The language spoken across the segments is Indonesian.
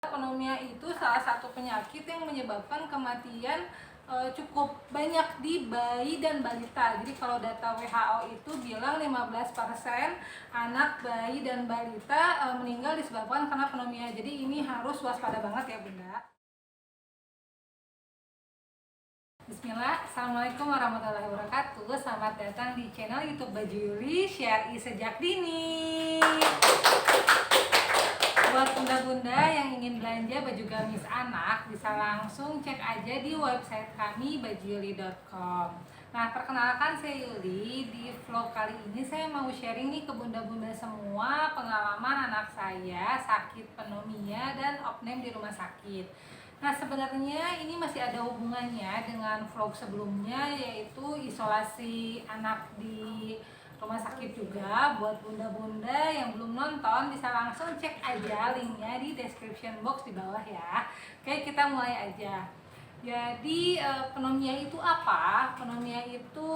Pneumonia itu salah satu penyakit yang menyebabkan kematian cukup banyak di bayi dan balita. Jadi kalau data WHO itu bilang 15% anak, bayi, dan balita meninggal disebabkan karena pneumonia. Jadi ini harus waspada banget ya Bunda. Bismillah, Assalamualaikum warahmatullahi wabarakatuh. Selamat datang di channel YouTube Baju Yuli, Syari sejak dini. Buat bunda-bunda yang ingin belanja baju gamis anak, bisa langsung cek aja di website kami bajuyuli.com. Nah, perkenalkan saya Yuli. Di vlog kali ini saya mau sharing nih ke bunda-bunda semua pengalaman anak saya sakit pneumonia dan opname di rumah sakit. Nah, sebenarnya ini masih ada hubungannya dengan vlog sebelumnya, yaitu isolasi anak di rumah sakit juga. Buat bunda-bunda yang belum nonton bisa langsung cek aja linknya di description box di bawah ya. Oke, kita mulai aja. Jadi pneumonia itu apa? Pneumonia itu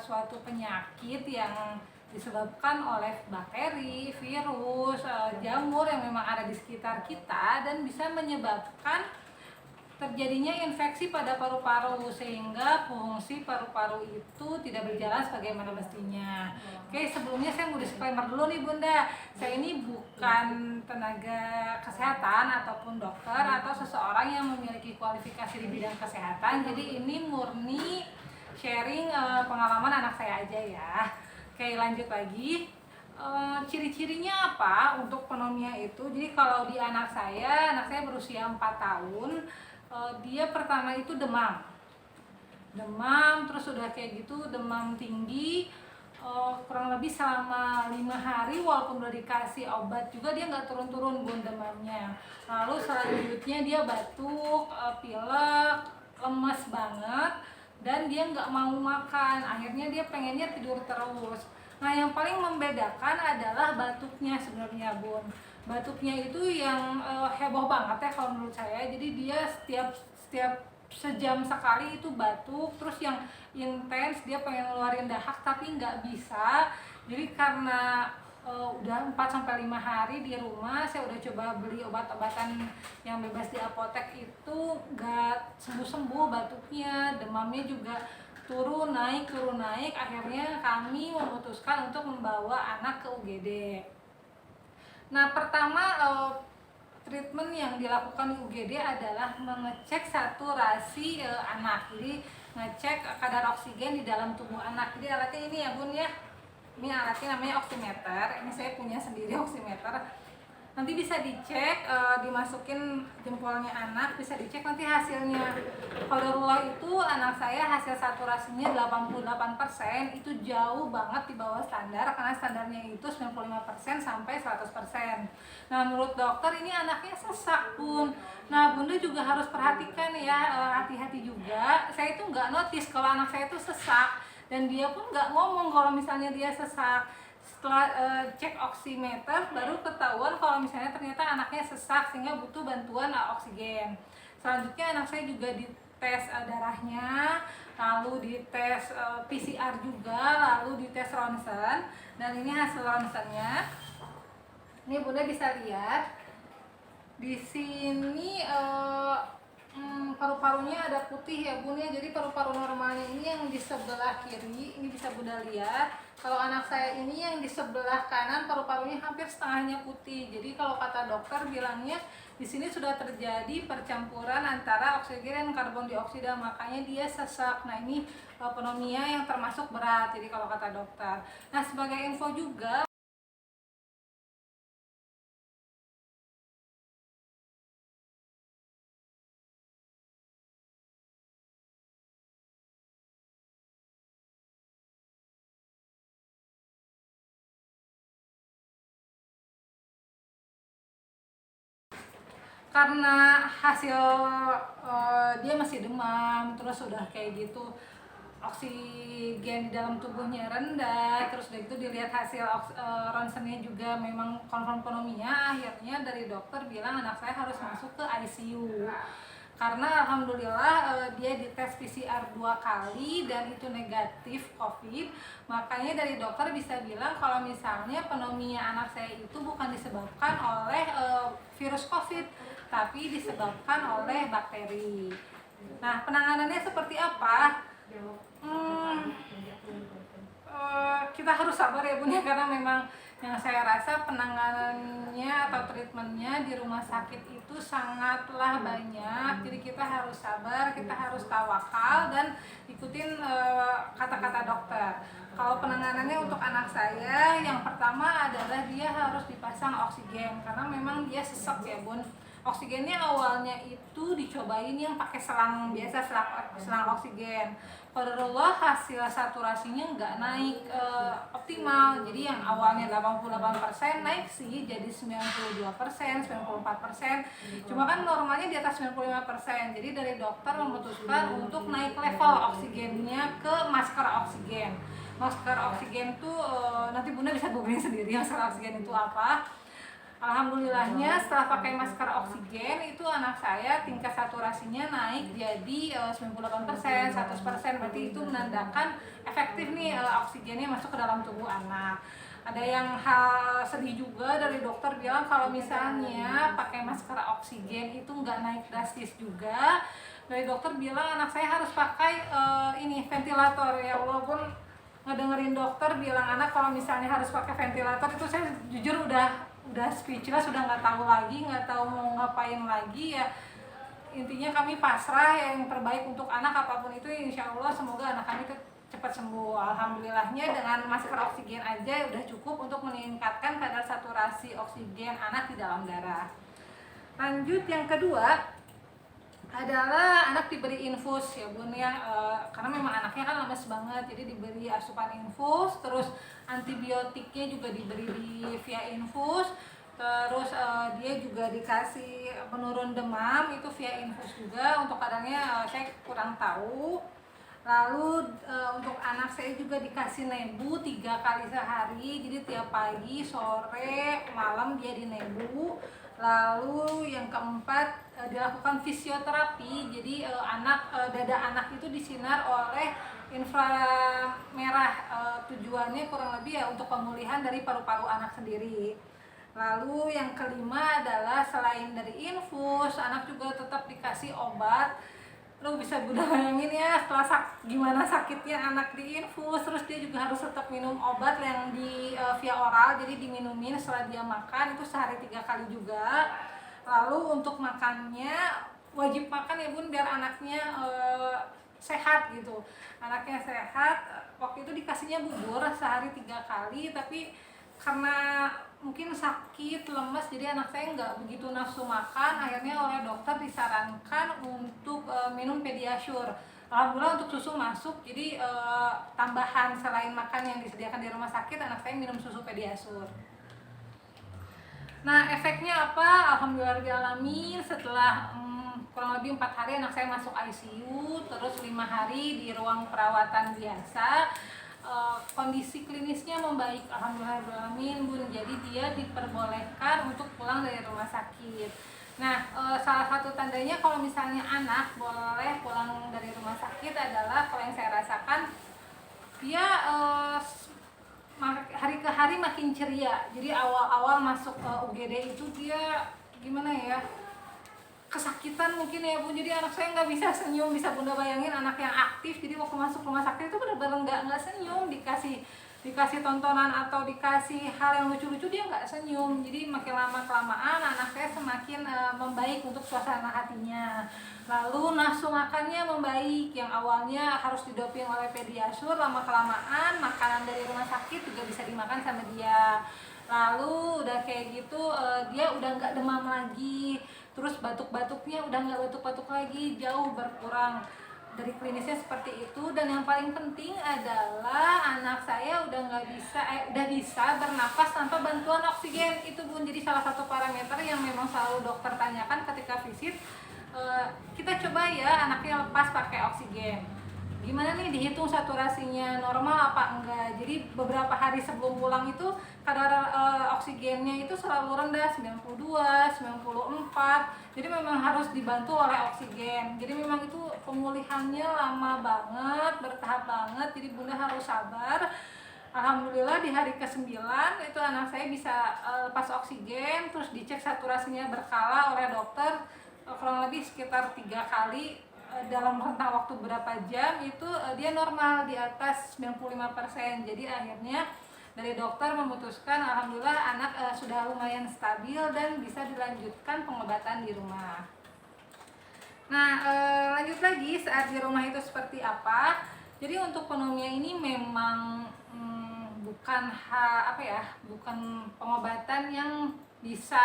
suatu penyakit yang disebabkan oleh bakteri, virus, jamur yang memang ada di sekitar kita dan bisa menyebabkan terjadinya infeksi pada paru-paru sehingga fungsi paru-paru itu tidak berjalan sebagaimana mestinya. Oke, sebelumnya saya mau disclaimer dulu nih Bunda. Saya ini bukan tenaga kesehatan ataupun dokter atau seseorang yang memiliki kualifikasi di bidang kesehatan. Jadi ini murni sharing pengalaman anak saya aja ya. Oke, lanjut lagi. Ciri-cirinya apa untuk pneumonia itu? Jadi kalau di anak saya berusia 4 tahun. Dia pertama itu demam, terus udah kayak gitu demam tinggi, kurang lebih selama 5 hari walaupun udah dikasih obat juga dia nggak turun-turun Bun demamnya. Lalu selanjutnya dia batuk, pilek, lemas banget, dan dia nggak mau makan. Akhirnya dia pengennya tidur terus. Nah, yang paling membedakan adalah batuknya sebenarnya Bun. Batuknya itu yang heboh banget ya kalau menurut saya. Jadi dia setiap sejam sekali itu batuk, terus yang intens dia pengen ngeluarin dahak tapi nggak bisa. Jadi karena udah 4-5 hari di rumah, saya udah coba beli obat-obatan yang bebas di apotek, itu nggak sembuh-sembuh batuknya, demamnya juga turun naik. Akhirnya kami memutuskan untuk membawa anak ke UGD. Nah, pertama treatment yang dilakukan di UGD adalah mengecek saturasi anak. Jadi ngecek kadar oksigen di dalam tubuh anak. Jadi alatnya ini ya Bun ya. Ini alatnya namanya oximeter. Ini saya punya sendiri oximeter. Nanti bisa dicek, dimasukin jempolnya anak, bisa dicek nanti hasilnya. Qadarullah itu anak saya hasil saturasinya 88%, itu jauh banget di bawah standar karena standarnya itu 95% sampai 100%. Nah, menurut dokter ini anaknya sesak Bun. Nah, Bunda juga harus perhatikan ya, hati-hati juga. Saya itu nggak notice kalau anak saya itu sesak, dan dia pun nggak ngomong kalau misalnya dia sesak. Setelah cek oximeter baru ketahuan kalau misalnya ternyata anaknya sesak sehingga butuh bantuan oksigen. Selanjutnya anak saya juga dites darahnya, lalu dites PCR juga, lalu dites ronsen. Dan ini hasil ronsennya. Ini Bunda bisa lihat di sini paru-parunya ada putih ya Bun ya. Jadi paru-paru normalnya ini yang di sebelah kiri, ini bisa Bunda lihat. Kalau anak saya ini yang di sebelah kanan paru-parunya hampir setengahnya putih. Jadi kalau kata dokter bilangnya di sini sudah terjadi percampuran antara oksigen dan karbon dioksida, makanya dia sesak. Nah, ini pneumonia yang termasuk berat. Jadi kalau kata dokter. Nah, sebagai info juga, karena hasil dia masih demam, terus udah kayak gitu oksigen di dalam tubuhnya rendah, terus udah gitu dilihat hasil ronsennya juga memang konfirm pneumonia. Akhirnya dari dokter bilang anak saya harus masuk ke ICU karena alhamdulillah dia dites PCR 2 kali dan itu negatif COVID. Makanya dari dokter bisa bilang kalau misalnya pneumonia anak saya itu bukan disebabkan oleh virus COVID, tapi disebabkan oleh bakteri. Nah, penanganannya seperti apa? Kita harus sabar ya Bun ya, karena memang yang saya rasa penanganannya atau treatmentnya di rumah sakit itu sangatlah banyak. Jadi kita harus sabar, kita harus tawakal dan ikutin kata-kata dokter. Kalau penanganannya untuk anak saya, yang pertama adalah dia harus dipasang oksigen karena memang dia sesek ya Bun. Oksigennya awalnya itu dicobain yang pakai selang biasa, selang oksigen. Qadarullah hasil saturasinya nggak naik optimal. Jadi yang awalnya 88% naik sih jadi 92%, 94%. Cuma kan normalnya di atas 95%. Jadi dari dokter memutuskan untuk naik level oksigennya ke masker oksigen. Masker oksigen tuh nanti Bunda bisa googling sendiri masker oksigen itu apa. Alhamdulillahnya setelah pakai masker oksigen itu anak saya tingkat saturasinya naik jadi 98%, 100%, berarti itu menandakan efektif nih oksigennya masuk ke dalam tubuh anak. Ada yang hal sedih juga dari dokter bilang kalau misalnya pakai masker oksigen itu nggak naik drastis juga. Dari dokter bilang anak saya harus pakai ini ventilator ya, walaupun ngedengerin dokter bilang anak kalau misalnya harus pakai ventilator itu saya jujur udah speechless, udah nggak tahu lagi, nggak tahu mau ngapain lagi ya. Intinya kami pasrah yang terbaik untuk anak apapun itu, insya Allah semoga anak kami cepat sembuh. Alhamdulillahnya dengan masker oksigen aja udah cukup untuk meningkatkan kadar saturasi oksigen anak di dalam darah. Lanjut yang kedua adalah anak diberi infus ya Bun ya, karena memang anaknya kan lemes banget, jadi diberi asupan infus, terus antibiotiknya juga diberi via infus, terus dia juga dikasih penurun demam itu via infus juga. Untuk kadarnya saya kurang tahu. Lalu untuk anak saya juga dikasih nebu 3 kali sehari, jadi tiap pagi, sore, malam dia di nebu. Lalu yang keempat dilakukan fisioterapi, jadi dada anak itu disinar oleh inframerah, tujuannya kurang lebih ya untuk pemulihan dari paru-paru anak sendiri. Lalu yang kelima adalah selain dari infus, anak juga tetap dikasih obat. Lu bisa bayangin ya setelah gimana sakitnya anak di infus, terus dia juga harus tetap minum obat yang di via oral, jadi diminumin setelah dia makan itu sehari 3 kali juga. Lalu untuk makannya wajib makan ya Bun biar anaknya sehat gitu. Anaknya sehat, waktu itu dikasihnya bubur sehari 3 kali, tapi karena mungkin sakit, lemes, jadi anak saya nggak begitu nafsu makan. Akhirnya oleh dokter disarankan untuk minum Pediasure. Alhamdulillah untuk susu masuk, jadi tambahan selain makan yang disediakan di rumah sakit, anak saya minum susu Pediasure. Nah efeknya apa? Alhamdulillahirrahmanirrahim, setelah kurang lebih 4 hari anak saya masuk ICU, terus 5 hari di ruang perawatan biasa. Kondisi klinisnya membaik, alhamdulillahirrahmanirrahim Bun. Jadi dia diperbolehkan untuk pulang dari rumah sakit. Nah salah satu tandanya kalau misalnya anak boleh pulang dari rumah sakit adalah kalau yang saya rasakan dia hari ke hari makin ceria. Jadi awal-awal masuk UGD itu dia gimana ya, kesakitan mungkin ya Bu. Jadi anak saya nggak bisa senyum, bisa Bunda bayangin anak yang aktif. Jadi waktu masuk rumah sakit itu benar-benar nggak senyum, dikasih tontonan atau dikasih hal yang lucu-lucu dia nggak senyum. Jadi makin lama kelamaan anak saya semakin membaik untuk suasana hatinya. Lalu nafsu makannya membaik, yang awalnya harus didoping oleh Pediasure, lama kelamaan makanan dari rumah sakit juga bisa dimakan sama dia. Lalu udah kayak gitu dia udah nggak demam lagi, terus batuk-batuknya udah nggak batuk-batuk lagi, jauh berkurang. Dari klinisnya seperti itu. Dan yang paling penting adalah anak saya udah bisa bernafas tanpa bantuan oksigen. Itu Bun, jadi salah satu parameter yang memang selalu dokter tanyakan ketika visit. Kita coba ya anaknya lepas pakai oksigen, gimana nih dihitung saturasinya normal apa enggak. Jadi beberapa hari sebelum pulang itu kadar oksigennya itu selalu rendah, 92, 94. Jadi memang harus dibantu oleh oksigen. Jadi memang itu pemulihannya lama banget, bertahap banget. Jadi Bunda harus sabar. Alhamdulillah di hari ke-9 itu anak saya bisa lepas oksigen, terus dicek saturasinya berkala oleh dokter kurang lebih sekitar 3 kali dalam rentang waktu berapa jam itu dia normal di atas 95%. Jadi akhirnya dari dokter memutuskan alhamdulillah anak sudah lumayan stabil dan bisa dilanjutkan pengobatan di rumah. Nah, lanjut lagi saat di rumah itu seperti apa. Jadi untuk pneumonia ini memang bukan pengobatan yang bisa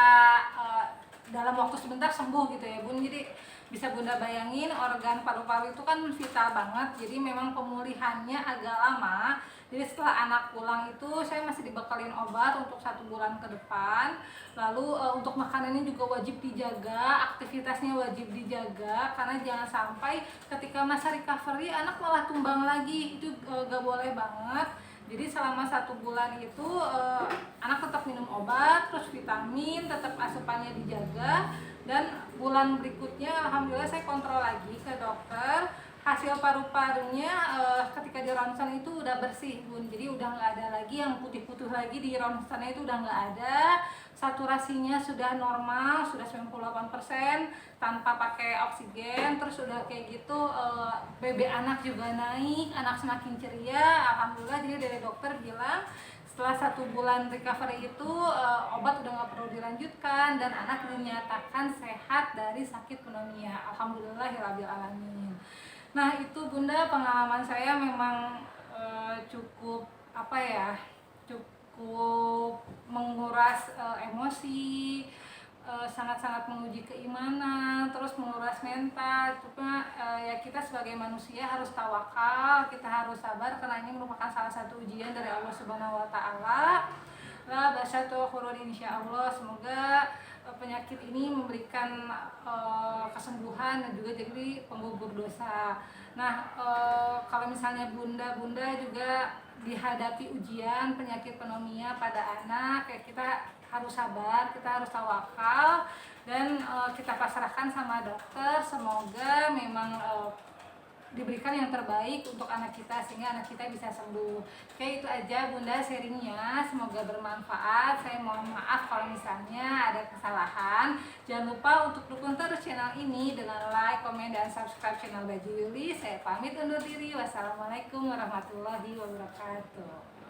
dalam waktu sebentar sembuh gitu ya Bun. Jadi bisa Bunda bayangin organ paru-paru itu kan vital banget, jadi memang pemulihannya agak lama. Jadi setelah anak pulang itu saya masih dibekalin obat untuk 1 bulan ke depan. Lalu untuk makanannya juga wajib dijaga, aktivitasnya wajib dijaga, karena jangan sampai ketika masa recovery anak malah tumbang lagi, itu gak boleh banget. Jadi selama 1 bulan itu anak tetap minum obat, terus vitamin, tetap asupannya dijaga. Dan bulan berikutnya alhamdulillah saya kontrol lagi ke dokter, hasil paru-parunya ketika di ronsen itu udah bersih Bun. Jadi udah nggak ada lagi yang putih-putih lagi di ronsennya, itu udah nggak ada. Saturasinya sudah normal, sudah 98% tanpa pakai oksigen. Terus udah kayak gitu BB anak juga naik, anak semakin ceria alhamdulillah. Jadi dari dokter bilang setelah 1 bulan recovery itu obat udah nggak perlu dilanjutkan dan anak dinyatakan sehat dari sakit pneumonia, alhamdulillahirabbil alamin. Nah itu Bunda, pengalaman saya memang cukup cukup menguras emosi, sangat-sangat menguji keimanan, terus menguras mental. Cuma ya kita sebagai manusia harus tawakal, kita harus sabar karena ini merupakan salah satu ujian dari Allah Subhanahu wa taala. Lah basyatu khurun insyaallah, semoga penyakit ini memberikan kesembuhan dan juga jadi penggugur dosa. Nah, kalau misalnya bunda juga dihadapi ujian penyakit pneumonia pada anak, kayak kita harus sabar, kita harus tawakal, dan kita pasrahkan sama dokter. Semoga memang diberikan yang terbaik untuk anak kita sehingga anak kita bisa sembuh. Oke, itu aja Bunda sharingnya, semoga bermanfaat. Saya mohon maaf kalau misalnya ada kesalahan. Jangan lupa untuk dukung terus channel ini dengan like, komen, dan subscribe channel Baju Yuli. Saya pamit undur diri. Wassalamualaikum warahmatullahi wabarakatuh.